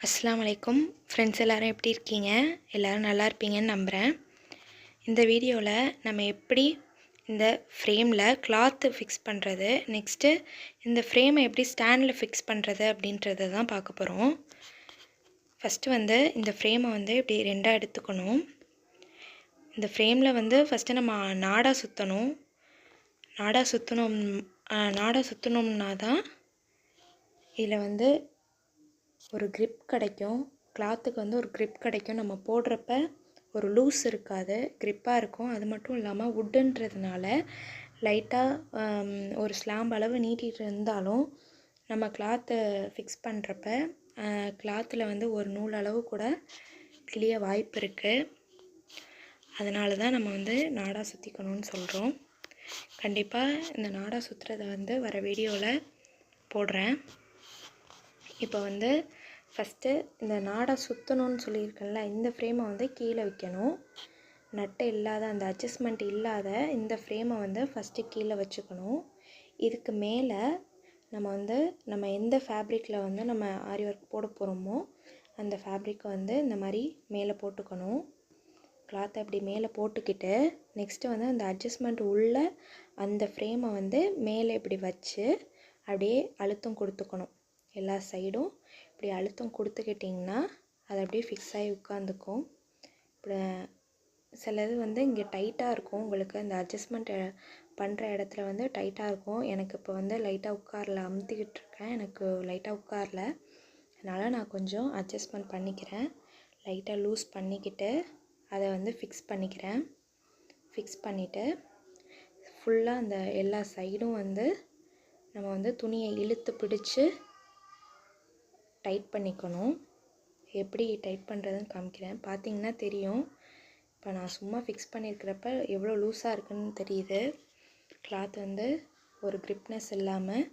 அஸ்ஸலாமு அலைக்கும் ஃப்ரெண்ட்ஸ், எல்லோரும் எப்படி இருக்கீங்க? எல்லோரும் நல்லா இருப்பீங்கன்னு நம்புகிறேன். இந்த வீடியோவில் நம்ம எப்படி இந்த ஃப்ரேமில் கிளாத்து ஃபிக்ஸ் பண்ணுறது, நெக்ஸ்ட்டு இந்த ஃப்ரேமை எப்படி ஸ்டாண்டில் ஃபிக்ஸ் பண்ணுறது அப்படின்றத தான் பார்க்க போகிறோம். ஃபஸ்ட்டு இந்த ஃப்ரேமை இப்படி ரெண்டாக எடுத்துக்கணும். இந்த ஃப்ரேமில் ஃபஸ்ட்டு நம்ம நாடா சுற்றணும். நாடா சுற்றினோம்னா தான் இதில் ஒரு க்ரிப் கிடைக்கும். கிளாத்துக்கு ஒரு க்ரிப் கிடைக்கும். நம்ம போடுறப்ப ஒரு லூஸ் இருக்காது, க்ரிப்பாக இருக்கும். அது மட்டும் இல்லாமல் வுட்டுன்றதுனால லைட்டாக ஒரு ஸ்லாம்ப் அளவு நீட்டிகிட்டு இருந்தாலும் நம்ம கிளாத்தை ஃபிக்ஸ் பண்ணுறப்ப கிளாத்தில் ஒரு நூல் அளவு கூட கிளிய வாய்ப்பு இருக்குது. அதனால தான் நம்ம நாடா சுற்றிக்கணும்னு சொல்கிறோம். கண்டிப்பாக இந்த நாடா சுற்றுறதை வர வீடியோவில் போடுறேன். இப்போ ஃபஸ்ட்டு இந்த நாடா சுற்றணும்னு சொல்லியிருக்கேன்ல, இந்த ஃப்ரேமை கீழே வைக்கணும். நட்டு இல்லாத அந்த அட்ஜஸ்ட்மெண்ட் இல்லாத இந்த ஃப்ரேமை ஃபஸ்ட்டு கீழே வச்சுக்கணும். இதுக்கு மேலே நம்ம எந்த ஃபேப்ரிக்கில் நம்ம ஆரி ஒர்க் போட போகிறோமோ அந்த ஃபேப்ரிக்கை இந்த மாதிரி மேலே போட்டுக்கணும். கிளாத்தை அப்படி மேலே போட்டுக்கிட்டு நெக்ஸ்ட்டு அந்த அட்ஜஸ்ட்மெண்ட் உள்ள அந்த ஃப்ரேமை மேலே இப்படி வச்சு அப்படியே அழுத்தம் கொடுத்துக்கணும். எல்லா சைடும் இப்படி அழுத்தம் கொடுத்துக்கிட்டிங்கன்னா அது அப்படியே ஃபிக்ஸ் ஆகி உட்காந்துக்கும். இப்படி சிலது இங்கே டைட்டாக இருக்கும். உங்களுக்கு இந்த அட்ஜஸ்ட்மெண்ட் பண்ணுற இடத்துல டைட்டாக இருக்கும். எனக்கு இப்போ லைட்டாக உட்காரல, அமுத்திக்கிட்டு இருக்கேன். எனக்கு லைட்டாக உட்காரல, அதனால் நான் கொஞ்சம் அட்ஜஸ்ட்மெண்ட் பண்ணிக்கிறேன். லைட்டாக லூஸ் பண்ணிக்கிட்டு அதை ஃபிக்ஸ் பண்ணிக்கிறேன். ஃபிக்ஸ் பண்ணிவிட்டு ஃபுல்லாக அந்த எல்லா சைடும் நம்ம துணியை இழுத்து பிடிச்சி டைட் பண்ணிக்கணும். எப்படி டைட் பண்ணுறதுன்னு காமிக்கிறேன். பார்த்திங்கன்னா தெரியும். இப்போ நான் சும்மா ஃபிக்ஸ் பண்ணியிருக்கிறப்ப எவ்வளோ லூஸாக இருக்குதுன்னு தெரியுது. கிளாத் ஒரு க்ரிப்னஸ் இல்லாமல்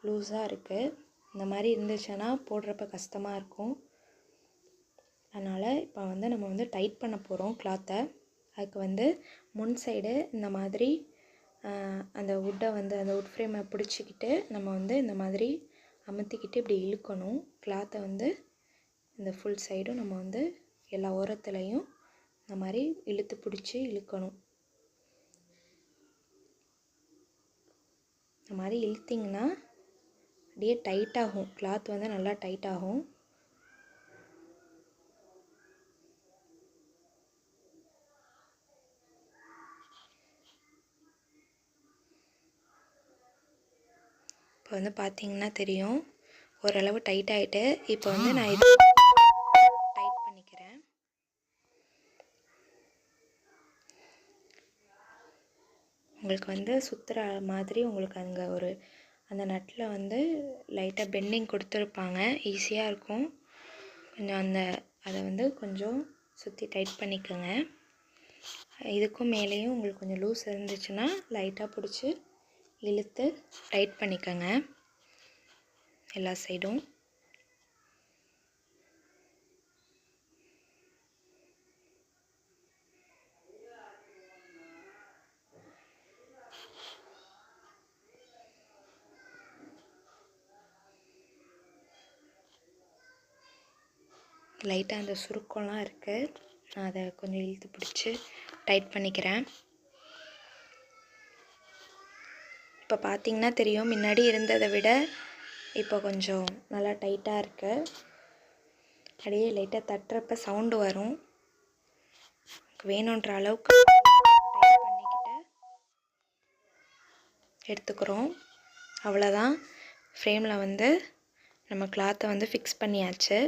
லூஸாக இருக்குது. இந்த மாதிரி இருந்துச்சுன்னா போடுறப்ப கஷ்டமாக இருக்கும். அதனால் இப்போ நம்ம டைட் பண்ண போகிறோம் கிளாத்தை. அதுக்கு முன் சைடு இந்த மாதிரி அந்த வுட்டை அந்த வுட் ஃப்ரேமை பிடிச்சிக்கிட்டு நம்ம இந்த மாதிரி அமுத்திக்கிட்டு இப்படி இழுக்கணும். கிளாத்தை இந்த ஃபுல் சைடும் நம்ம எல்லா ஓரத்துலையும் இந்த மாதிரி இழுத்து பிடிச்சி இழுக்கணும். இந்த மாதிரி இழுத்திங்கன்னா அப்படியே டைட்டாகும். கிளாத் நல்லா டைட்டாகும். இப்போ பார்த்திங்கன்னா தெரியும், ஓரளவு டைட் ஆகிட்டு. இப்போ நான் இது டைட் பண்ணிக்கிறேன். உங்களுக்கு சுற்றுற மாதிரி உங்களுக்கு அங்கே அந்த நட்டில் லைட்டாக பெண்டிங் கொடுத்துருப்பாங்க, ஈஸியாக இருக்கும். கொஞ்சம் அதை கொஞ்சம் சுற்றி டைட் பண்ணிக்கோங்க. இதுக்கும் மேலேயும் உங்களுக்கு கொஞ்சம் லூஸ் இருந்துச்சுன்னா லைட்டாக பிடிச்சி இழுத்து டைட் பண்ணிக்கோங்க எல்லா சைடும். லைட்டாக அந்த சுருக்கம்லாம் இருக்குது, நான் அதை கொஞ்சம் இழுத்து பிடிச்சி டைட் பண்ணிக்கிறேன். இப்போ பார்த்திங்கன்னா தெரியும், முன்னாடி இருந்ததை விட இப்போ கொஞ்சம் நல்லா டைட்டாக இருக்குது. அப்படியே லைட்டாக தட்டுறப்ப சவுண்டு வரும். வேணுன்ற அளவுக்கு டைட் பண்ணிக்கிட்டு எடுத்துக்கிறோம். அவ்வளோதான். ஃப்ரேமில் நம்ம கிளாத்தை ஃபிக்ஸ் பண்ணியாச்சு.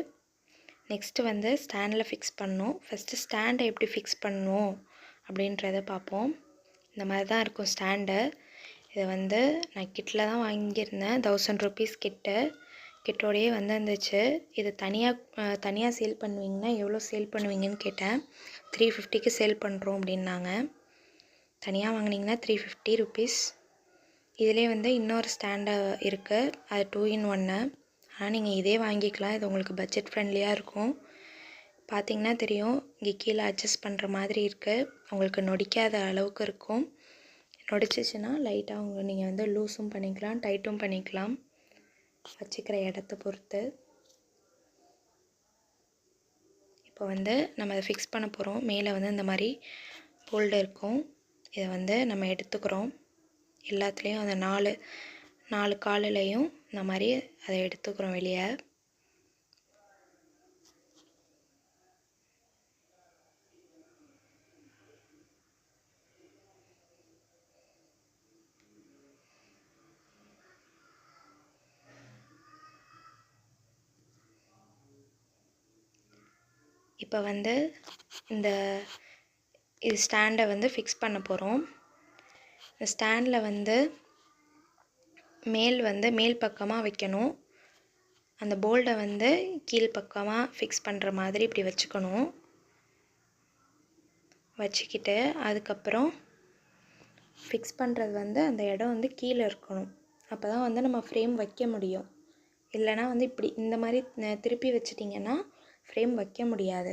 நெக்ஸ்ட்டு ஸ்டாண்டில் ஃபிக்ஸ் பண்ணணும். ஃபஸ்ட்டு ஸ்டாண்டை எப்படி ஃபிக்ஸ் பண்ணணும் அப்படின்றத பார்ப்போம். இந்த மாதிரி தான் இருக்கும் ஸ்டாண்டு. இதை நான் கிட்டில் தான் வாங்கியிருந்தேன். 1000 ருபீஸ் கிட்டோடையே வந்துச்சு. இது தனியாக சேல் பண்ணுவீங்கன்னா எவ்வளோ சேல் பண்ணுவீங்கன்னு கேட்டேன். 350க்கு சேல் பண்ணுறோம் அப்படின்னாங்க. தனியாக வாங்கினீங்கன்னா 350 ருபீஸ். இதிலே இன்னொரு ஸ்டாண்டு இருக்குது, அது 2 in 1. ஆனால் நீங்கள் இதே வாங்கிக்கலாம். இது உங்களுக்கு பட்ஜெட் ஃப்ரெண்ட்லியாக இருக்கும். பார்த்திங்கன்னா தெரியும், இங்கே கீழே அட்ஜஸ்ட் பண்ணுற மாதிரி இருக்குது. உங்களுக்கு நொடிக்காத அளவுக்கு இருக்கும். நொடிச்சிச்சின்னா லைட்டாக நீங்கள் லூஸும் பண்ணிக்கலாம், டைட்டும் பண்ணிக்கலாம், வச்சுக்கிற இடத்த பொறுத்து. இப்போ வந்து நம்ம அதை ஃபிக்ஸ் பண்ண போகிறோம். மேலே வந்து இந்த மாதிரி போல்டு இருக்கும். இதை வந்து நம்ம எடுத்துக்கிறோம். எல்லாத்துலேயும் அந்த நாலு காலுலையும் இந்த மாதிரி அதை எடுத்துக்கிறோம் வெளியே. இப்போ வந்து இது ஸ்டாண்டை வந்து ஃபிக்ஸ் பண்ண போகிறோம். இந்த ஸ்டாண்டில் வந்து மேல் பக்கமாக வைக்கணும். அந்த போல்டை வந்து கீழ் பக்கமாக ஃபிக்ஸ் பண்ணுற மாதிரி இப்படி வச்சுக்கணும். வச்சுக்கிட்டு அதுக்கப்புறம் ஃபிக்ஸ் பண்ணுறது வந்து அந்த இடம் வந்து கீழே இருக்கணும். அப்போ தான் வந்து நம்ம ஃப்ரேம் வைக்க முடியும். இல்லைனா வந்து இப்படி இந்த மாதிரி திருப்பி வச்சிட்டிங்கன்னா ஃப்ரேம் வைக்க முடியாது.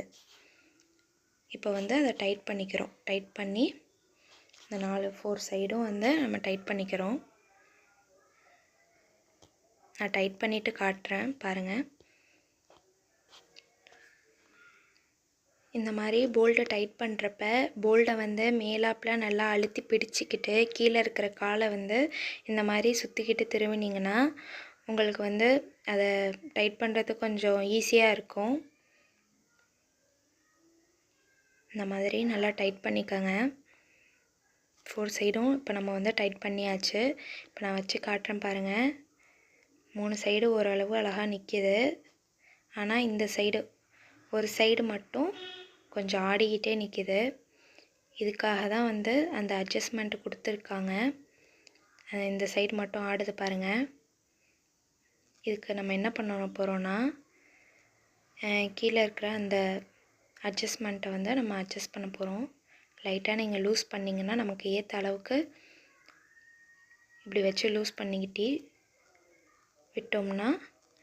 இப்போ வந்து அதை டைட் பண்ணிக்கிறோம். டைட் பண்ணி இந்த 4 சைடும் வந்து நம்ம டைட் பண்ணிக்கிறோம். நான் டைட் பண்ணிவிட்டு காட்டுறேன் பாருங்கள். இந்த மாதிரி போல்டை டைட் பண்ணுறப்ப போல்டை வந்து மேலாப்பில் நல்லா அழுத்தி பிடிச்சிக்கிட்டு கீழே இருக்கிற காலை வந்து இந்த மாதிரி சுற்றிக்கிட்டு திரும்பினீங்கன்னா உங்களுக்கு வந்து அதை டைட் பண்ணுறது கொஞ்சம் ஈஸியாக இருக்கும். இந்த மாதிரி நல்லா டைட் பண்ணிக்கோங்க. 4 சைடும் இப்போ நம்ம வந்து டைட் பண்ணியாச்சு. இப்போ நான் வச்சு காட்டுறேன் பாருங்கள். 3 சைடு ஓரளவு அழகாக நிற்கிது. ஆனால் இந்த சைடு ஒரு சைடு மட்டும் கொஞ்சம் ஆடிக்கிட்டே நிற்கிது. இதுக்காக தான் வந்து அந்த அட்ஜஸ்ட்மெண்ட் கொடுத்துருக்காங்க. இந்த சைடு மட்டும் ஆடுது பாருங்கள். இதுக்கு நம்ம என்ன பண்ண போகிறோன்னா கீழே இருக்கிற அந்த அட்ஜஸ்ட்மெண்ட்டை வந்து நம்ம அட்ஜஸ்ட் பண்ண போகிறோம். லைட்டாக நீங்கள் லூஸ் பண்ணிங்கன்னா நமக்கு ஏற்ற அளவுக்கு இப்படி வச்சு லூஸ் பண்ணிக்கிட்டு விட்டோம்னா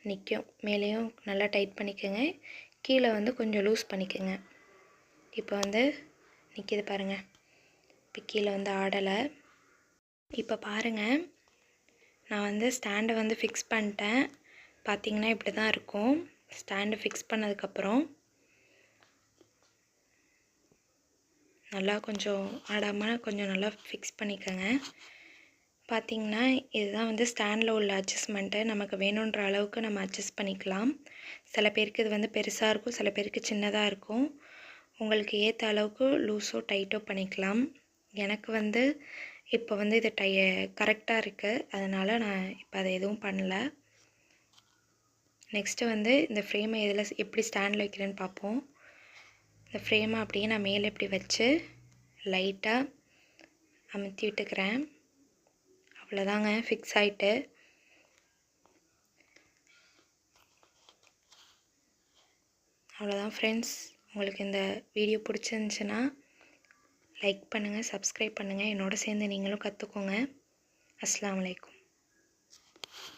நிற்கும். மேலேயும் நல்லா டைட் பண்ணிக்கோங்க. கீழே வந்து கொஞ்சம் லூஸ் பண்ணிக்கோங்க. இப்போ வந்து நிற்கிது பாருங்கள். இப்போ கீழே வந்து ஆடலை. இப்போ பாருங்கள், நான் வந்து ஸ்டாண்டை வந்து ஃபிக்ஸ் பண்ணிட்டேன். பார்த்திங்கன்னா இப்படி தான் இருக்கும். ஸ்டாண்டை ஃபிக்ஸ் பண்ணதுக்கப்புறம் நல்லா கொஞ்சம் ஆடாமல் கொஞ்சம் நல்லா ஃபிக்ஸ் பண்ணிக்கோங்க. பார்த்திங்கன்னா இதுதான் வந்து ஸ்டாண்டில் உள்ள அட்ஜஸ்ட்மெண்ட்டு. நமக்கு வேணுன்ற அளவுக்கு நம்ம அட்ஜஸ்ட் பண்ணிக்கலாம். சில பேருக்கு இது வந்து பெருசாக இருக்கும், சில பேருக்கு சின்னதாக இருக்கும். உங்களுக்கு ஏற்ற அளவுக்கு லூஸோ டைட்டோ பண்ணிக்கலாம். எனக்கு வந்து இப்போ வந்து இது கரெக்டாக இருக்குது. அதனால் நான் இப்போ அதை எதுவும் பண்ணல. நெக்ஸ்ட்டு வந்து இந்த ஃப்ரேமை எப்படி ஸ்டாண்டில் வைக்கிறேன்னு பார்ப்போம். இந்த ஃப்ரேமை அப்படியே நான் மேலே இப்படி வச்சு லைட்டாக அமுத்தி விட்டுக்கிறேன். அவ்வளோதாங்க, ஃபிக்ஸ் ஆகிட்டு. அவ்வளோதான் ஃப்ரெண்ட்ஸ். உங்களுக்கு இந்த வீடியோ பிடிச்சிருந்துச்சுன்னா லைக் பண்ணுங்கள், சப்ஸ்கிரைப் பண்ணுங்கள். என்னோட சேர்ந்து நீங்களும் கற்றுக்கோங்க. அஸ்ஸலாமு அலைக்கும்.